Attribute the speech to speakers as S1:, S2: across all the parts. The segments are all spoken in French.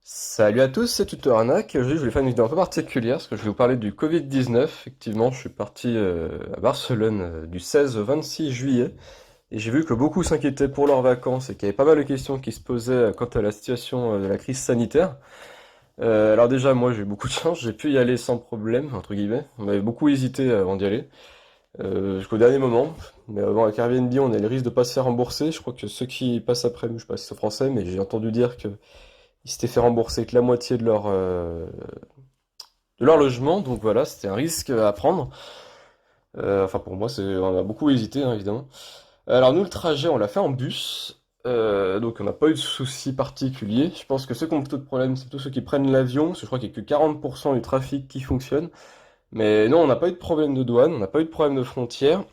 S1: Salut à tous, c'est Tuteur Arnaque. Aujourd'hui, je voulais faire une vidéo un peu particulière parce que je vais vous parler du Covid-19. Effectivement, je suis parti à Barcelone du 16 au 26 juillet et j'ai vu que beaucoup s'inquiétaient pour leurs vacances et qu'il y avait pas mal de questions qui se posaient quant à la situation de la crise sanitaire. Alors déjà, moi, j'ai eu beaucoup de chance, j'ai pu y aller sans problème, entre guillemets. On avait beaucoup hésité avant d'y aller, jusqu'au dernier moment. Mais bon, avec Airbnb, on a le risque de pas se faire rembourser. Je crois que ceux qui passent après nous, je sais pas si c'est français, mais j'ai entendu dire que ils s'étaient fait rembourser que la moitié de leur logement, donc voilà, c'était un risque à prendre. Enfin pour moi, on a beaucoup hésité, hein, évidemment. Alors nous, le trajet, on l'a fait en bus, donc on n'a pas eu de soucis particuliers. Je pense que ceux qui ont plutôt de problèmes, c'est plutôt ceux qui prennent l'avion, parce que je crois qu'il n'y a que 40% du trafic qui fonctionne. Mais non, on n'a pas eu de problème de douane, on n'a pas eu de problème de frontières.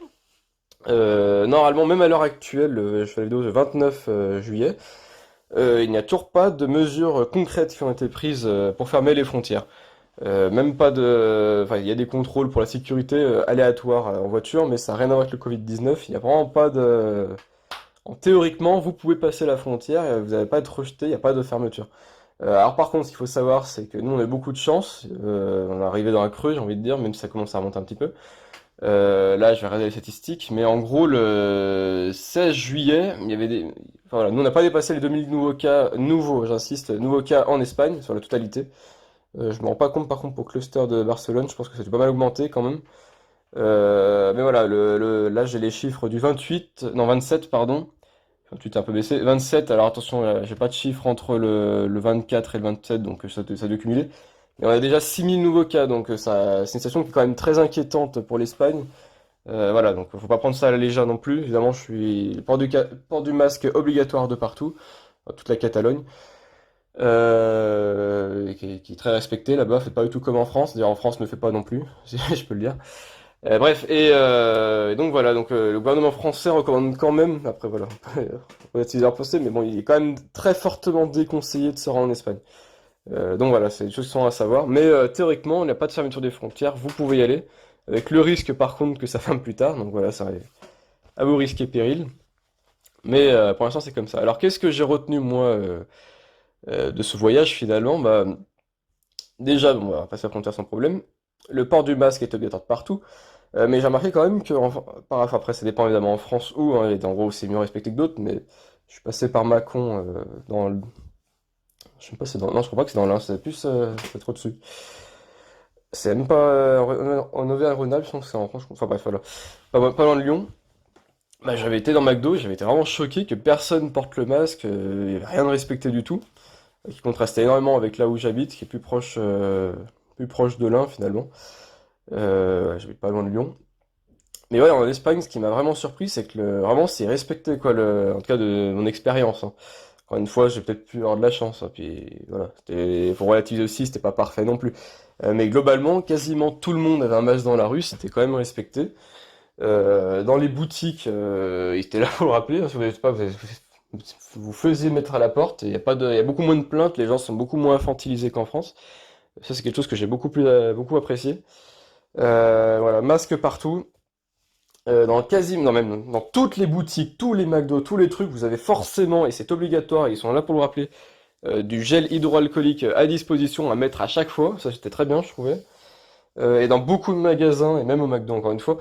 S1: Normalement, même à l'heure actuelle, je fais la vidéo le 29 juillet, il n'y a toujours pas de mesures concrètes qui ont été prises pour fermer les frontières. Même pas de. Enfin, il y a des contrôles pour la sécurité aléatoires en voiture, mais ça n'a rien à voir avec le Covid-19. Il n'y a vraiment pas de. Théoriquement, vous pouvez passer la frontière et vous n'allez pas être rejeté, il n'y a pas de fermeture. Alors, par contre, ce qu'il faut savoir, c'est que nous, on a eu beaucoup de chance. On est arrivé dans un creux, j'ai envie de dire, même si ça commence à remonter un petit peu. Là, je vais regarder les statistiques, mais en gros, le 16 juillet, il y avait des. Enfin, voilà, nous, on n'a pas dépassé les 2000 nouveaux cas, nouveaux, j'insiste, nouveaux cas en Espagne, sur la totalité. Je me rends pas compte par contre pour le cluster de Barcelone, je pense que ça a dû pas mal augmenter quand même. Mais voilà, là j'ai les chiffres du 28, non 27 pardon. 28 est un peu baissé. 27, alors attention, j'ai pas de chiffre entre le 24 et le 27, donc ça doit cumuler. Mais on a déjà 6000 nouveaux cas, donc c'est une situation qui est quand même très inquiétante pour l'Espagne. Voilà, donc faut pas prendre ça à la légère non plus. Évidemment, je suis port du masque obligatoire de partout, dans toute la Catalogne. Qui est très respecté là-bas, fait pas du tout comme en France. D'ailleurs, en France ne fait pas non plus, si je peux le dire. Bref, et donc voilà, donc le gouvernement français recommande quand même, après voilà, on va utiliser un procès, mais bon, il est quand même très fortement déconseillé de se rendre en Espagne. Donc voilà, c'est des choses qui sont à savoir. Mais théoriquement, il n'y a pas de fermeture des frontières, vous pouvez y aller, avec le risque par contre que ça ferme plus tard, donc voilà, ça arrive à vos risques et périls. Mais pour l'instant, c'est comme ça. Alors qu'est-ce que j'ai retenu moi de ce voyage finalement? Bah, déjà, bon, on va passer la frontière sans problème. Le port du masque est obligatoire de partout. Mais j'ai remarqué quand même que, enfin, après, ça dépend évidemment en France où, hein, et en gros, c'est mieux respecté que d'autres, mais je suis passé par Mâcon dans le. Je sais pas, c'est dans. Non, je crois pas que c'est dans l'Ain, c'est plus. C'est trop dessus. C'est même pas en Auvergne-Rhône-Alpes, je pense que c'est en France. Enfin bref, voilà. Pas loin de Lyon. Bah, j'avais été dans McDo, j'avais été vraiment choqué que personne porte le masque, il y avait rien de respecté du tout, qui contrastait énormément avec là où j'habite, qui est plus proche de l'Ain finalement. Ouais, j'habite pas loin de Lyon. Mais ouais, en Espagne, ce qui m'a vraiment surpris, c'est que vraiment c'est respecté quoi, en tout cas de mon expérience, hein. Encore une fois, j'ai peut-être pu avoir de la chance, hein, puis voilà, faut relativiser aussi, c'était pas parfait non plus. Mais globalement, quasiment tout le monde avait un masque dans la rue, c'était quand même respecté. Dans les boutiques, ils étaient là pour le rappeler, hein, si vous n'êtes pas, vous faisiez mettre à la porte, il y a beaucoup moins de plaintes, les gens sont beaucoup moins infantilisés qu'en France. Ça, c'est quelque chose que j'ai beaucoup apprécié. Voilà, masque partout. Non, même dans toutes les boutiques, tous les McDo, tous les trucs, vous avez forcément, et c'est obligatoire, ils sont là pour le rappeler, du gel hydroalcoolique à disposition à mettre à chaque fois. Ça, c'était très bien, je trouvais. Et dans beaucoup de magasins, et même au McDo, encore une fois,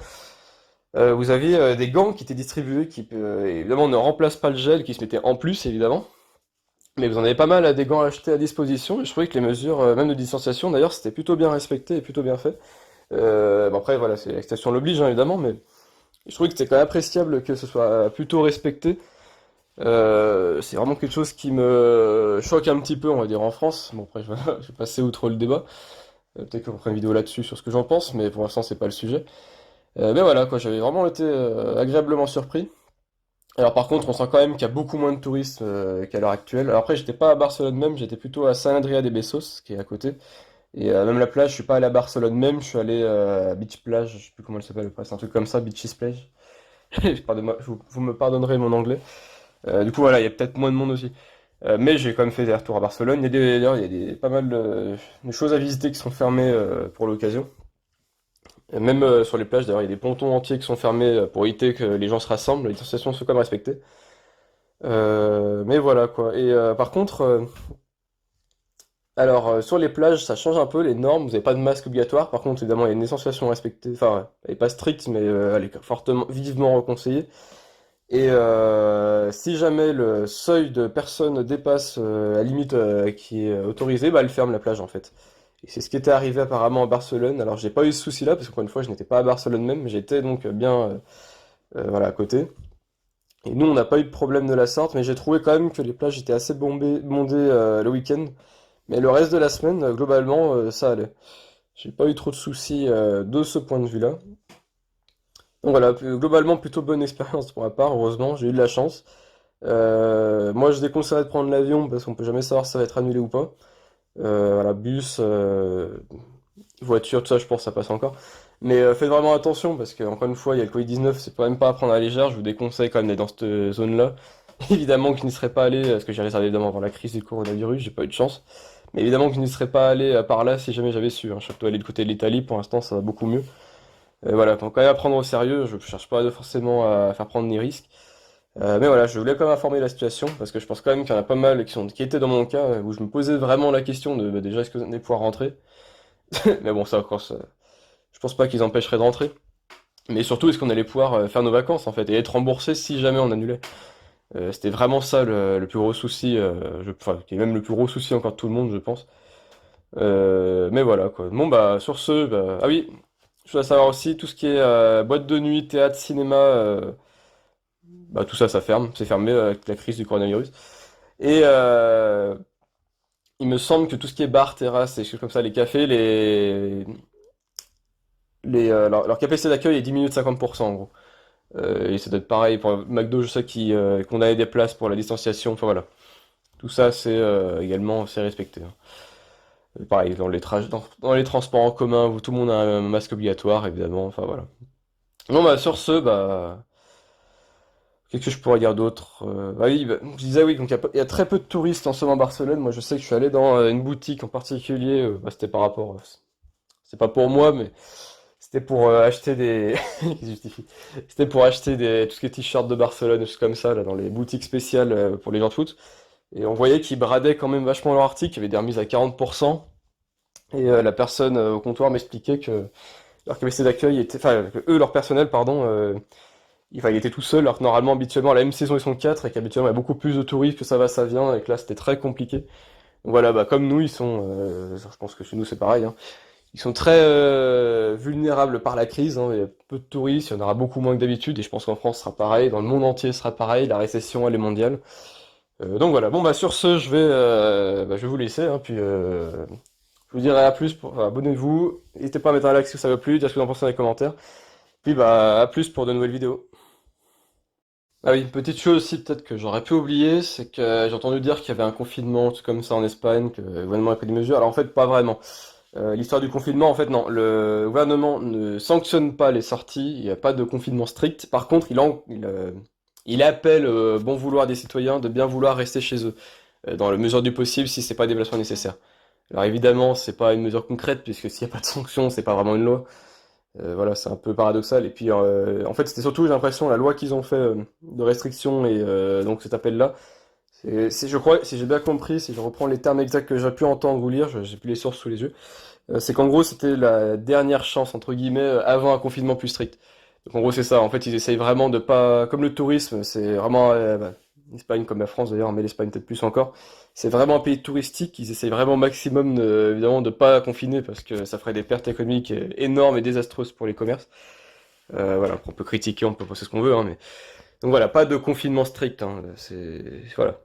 S1: vous aviez des gants qui étaient distribués, qui évidemment ne remplacent pas le gel, qui se mettaient en plus, évidemment. Mais vous en avez pas mal à des gants achetés à disposition, et je trouvais que les mesures, même de distanciation, d'ailleurs, c'était plutôt bien respecté et plutôt bien fait. Bon après, voilà, c'est la station l'oblige, hein, évidemment, mais je trouvais que c'était quand même appréciable que ce soit plutôt respecté. C'est vraiment quelque chose qui me choque un petit peu, on va dire, en France. Bon, après, je vais passer outre le débat. Peut-être qu'on fera une vidéo là-dessus sur ce que j'en pense, mais pour l'instant, c'est pas le sujet. Mais voilà, quoi, j'avais vraiment été agréablement surpris. Alors par contre, on sent quand même qu'il y a beaucoup moins de touristes qu'à l'heure actuelle. Alors après, j'étais pas à Barcelone même, j'étais plutôt à San Adrià de Besós, qui est à côté. Et même la plage, je suis pas allé à Barcelone même, je suis allé à Beach Plage, je sais plus comment elle s'appelle, après, c'est un truc comme ça, Beaches Plage. Pardonnez-moi, vous me pardonnerez mon anglais. Du coup, voilà, il y a peut-être moins de monde aussi. Mais j'ai quand même fait des retours à Barcelone. D'ailleurs, il y a pas mal de choses à visiter qui sont fermées pour l'occasion. Et même sur les plages, d'ailleurs, il y a des pontons entiers qui sont fermés pour éviter que les gens se rassemblent. Les distanciations sont quand même respectées. Mais voilà, quoi. Et par contre, Alors, sur les plages, ça change un peu les normes. Vous n'avez pas de masque obligatoire. Par contre, évidemment, il y a une essentialisation respectée. Enfin, ouais, elle n'est pas stricte, mais elle est fortement, vivement reconseillée. Et si jamais le seuil de personnes dépasse la limite qui est autorisée, bah, elle ferme la plage en fait. Et c'est ce qui était arrivé apparemment à Barcelone. Alors, j'ai pas eu ce souci-là, parce qu'encore une fois, je n'étais pas à Barcelone même, mais j'étais donc bien voilà, à côté. Et nous, on n'a pas eu de problème de la sorte, mais j'ai trouvé quand même que les plages étaient assez bondées le week-end. Mais le reste de la semaine, globalement, ça allait. J'ai pas eu trop de soucis de ce point de vue-là. Donc voilà, globalement, plutôt bonne expérience pour ma part, heureusement, j'ai eu de la chance. Moi, je déconseillerais de prendre l'avion parce qu'on peut jamais savoir si ça va être annulé ou pas. Voilà, bus, voiture, tout ça, je pense que ça passe encore. Mais faites vraiment attention parce que, encore une fois, il y a le Covid-19, c'est quand même pas à prendre à la légère. Je vous déconseille quand même d'être dans cette zone-là. Évidemment que je n'y serais pas allé, parce que j'ai réservé évidemment avant la crise du coronavirus, j'ai pas eu de chance. Mais évidemment que je n'y serais pas allé par là si jamais j'avais su, hein. Je suis plutôt allé du côté de l'Italie, pour l'instant ça va beaucoup mieux. Voilà, donc quand même à prendre au sérieux, je cherche pas forcément à faire prendre des risques. Mais voilà, je voulais quand même informer la situation, parce que je pense quand même qu'il y en a pas mal qui étaient dans mon cas, où je me posais vraiment la question de bah, déjà est-ce que vous allez pouvoir rentrer? Mais bon, ça encore, je pense pas qu'ils empêcheraient de rentrer. Mais surtout, est-ce qu'on allait pouvoir faire nos vacances en fait, et être remboursé si jamais on annulait? C'était vraiment ça le plus gros souci, enfin, qui est même le plus gros souci encore de tout le monde, je pense. Mais voilà quoi. Bon bah sur ce, bah... ah oui, je dois savoir aussi tout ce qui est boîte de nuit, théâtre, cinéma, bah tout ça ça ferme, c'est fermé avec la crise du coronavirus. Et il me semble que tout ce qui est bar, terrasse et choses comme ça, les cafés, leur capacité d'accueil est diminuée de 50% en gros. Et ça doit être pareil pour McDo, je sais qu'on avait des places pour la distanciation, enfin voilà. Tout ça c'est également c'est respecté, hein. Pareil, dans les transports en commun où tout le monde a un masque obligatoire, évidemment, enfin voilà. Non, bah sur ce, bah, qu'est-ce que je pourrais dire d'autre? Ah oui, bah, je disais oui, donc il y a très peu de touristes en ce moment à Barcelone. Moi, je sais que je suis allé dans une boutique en particulier, bah, c'était par rapport, c'est pas pour moi, mais c'était pour acheter des, qui se justifie. C'était pour acheter tout ce qui est t-shirt de Barcelone, des choses comme ça, là, dans les boutiques spéciales pour les gens de foot. Et on voyait qu'ils bradaient quand même vachement leur article, il y avait des remises à 40%. Et la personne au comptoir m'expliquait que leur capacité d'accueil était, enfin, que eux, leur personnel, pardon, enfin, il était tout seul, alors que normalement, habituellement, la même saison, ils sont quatre, et qu'habituellement, il y a beaucoup plus de touristes, que ça va, ça vient, et que là, c'était très compliqué. Donc voilà, bah, comme nous, je pense que chez nous, c'est pareil, hein. Ils sont très vulnérables par la crise, hein. Il y a peu de touristes, il y en aura beaucoup moins que d'habitude, et je pense qu'en France, ce sera pareil, dans le monde entier, ce sera pareil, la récession, elle est mondiale. Donc voilà, bon, bah, sur ce, je vais vous laisser, hein, puis je vous dirai à plus, enfin, abonnez-vous, n'hésitez pas à mettre un like si ça va plus, dire ce que vous en pensez dans les commentaires. Puis bah à plus pour de nouvelles vidéos. Ah oui, une petite chose aussi peut-être que j'aurais pu oublier, c'est que j'ai entendu dire qu'il y avait un confinement, tout comme ça en Espagne, que le gouvernement a pris des mesures. Alors en fait, pas vraiment. L'histoire du confinement, en fait, non. Le gouvernement ne sanctionne pas les sorties, il n'y a pas de confinement strict. Par contre, il appelle bon vouloir des citoyens de bien vouloir rester chez eux, dans la mesure du possible si c'est pas des déplacements nécessaires. Alors évidemment, c'est pas une mesure concrète, puisque s'il n'y a pas de sanction, c'est pas vraiment une loi. Voilà, c'est un peu paradoxal. Et puis, en fait, c'était surtout, j'ai l'impression, la loi qu'ils ont fait de restriction et donc cet appel-là. Je crois, si j'ai bien compris, si je reprends les termes exacts que j'ai pu entendre ou lire, j'ai plus les sources sous les yeux, c'est qu'en gros, c'était la dernière chance, entre guillemets, avant un confinement plus strict. Donc, en gros, c'est ça. En fait, ils essayent vraiment de pas. Comme le tourisme, c'est vraiment. Bah, l'Espagne comme la France d'ailleurs, mais l'Espagne peut-être plus encore. C'est vraiment un pays touristique. Ils essayent vraiment au maximum, évidemment, de pas confiner parce que ça ferait des pertes économiques énormes et désastreuses pour les commerces. Voilà, on peut critiquer, on peut penser ce qu'on veut, hein, mais. Donc voilà, pas de confinement strict, hein, voilà.